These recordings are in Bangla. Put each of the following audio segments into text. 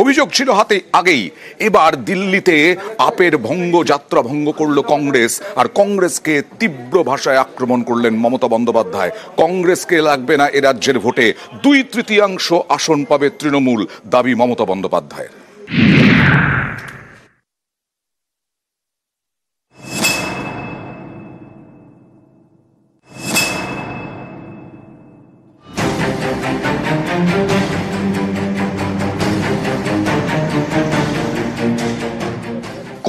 অভিযোগ ছিল হাতে আগেই, এবার দিল্লিতে আপের যাত্রা ভঙ্গ করল কংগ্রেস, আর কংগ্রেসকে তীব্র ভাষায় আক্রমণ করলেন মমতা বন্দ্যোপাধ্যায়। কংগ্রেসকে লাগবে না এ রাজ্যের ভোটে, 2/3 আসন পাবে তৃণমূল, দাবি মমতা বন্দ্যোপাধ্যায়ের।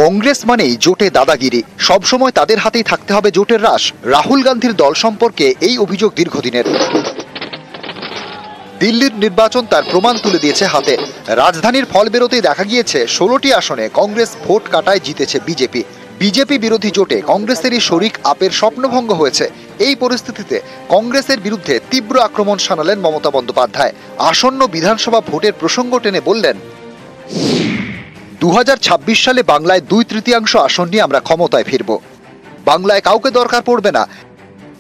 কংগ্রেস মানেই জোটে দাদাগিরি, সবসময় তাদের হাতেই থাকতে হবে জোটের রাশ। রাহুল গান্ধীর দল সম্পর্কে এই অভিযোগ দীর্ঘদিনের। দিল্লির নির্বাচন তার প্রমাণ তুলে দিয়েছে হাতে। রাজধানীর ফল বেরোতেই দেখা গিয়েছে 16টি আসনে কংগ্রেস ভোট কাটায় জিতেছে বিজেপি। বিজেপি বিরোধী জোটে কংগ্রেসেরই শরিক আপের স্বপ্নভঙ্গ হয়েছে। এই পরিস্থিতিতে কংগ্রেসের বিরুদ্ধে তীব্র আক্রমণ শানালেন মমতা বন্দ্যোপাধ্যায়। আসন্ন বিধানসভা ভোটের প্রসঙ্গ টেনে বললেন, 2026 সালে বাংলায় 2/3 আসন নিয়ে আমরা ক্ষমতায় ফিরব। বাংলায় কাউকে দরকার পড়বে না।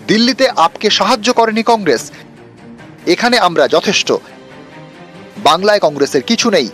দিল্লিতে আপকে সাহায্য করেনি কংগ্রেস, এখানে আমরা যথেষ্ট। বাংলায় কংগ্রেসের কিছু নেই।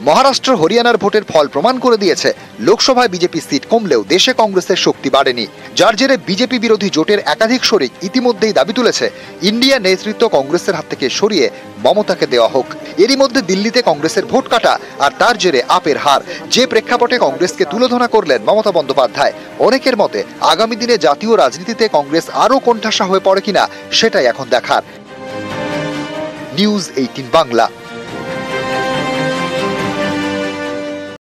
মহারাষ্ট্র হরিয়ানার ভোটের ফল প্রমাণ করে দিয়েছে, লোকসভায় বিজেপি সিট কমলেও দেশে কংগ্রেসের শক্তি বাড়েনি। যার জেরে বিজেপি বিরোধী জোটের একাধিক শরিক ইতিমধ্যেই দাবি তুলেছে ইন্ডিয়া নেতৃত্ব কংগ্রেসের হাত থেকে সরিয়ে মমতাকে দেওয়া হোক। এরই মধ্যে দিল্লিতে কংগ্রেসের ভোট কাটা আর তার জেরে আপের হার, যে প্রেক্ষাপটে কংগ্রেসকে তুলোধনা করলেন মমতা বন্দ্যোপাধ্যায়। অনেকের মতে আগামী দিনে জাতীয় রাজনীতিতে কংগ্রেস আরও কোণঠাসা হয়ে পড়ে কিনা সেটাই এখন দেখার। নিউজ 18 বাংলা।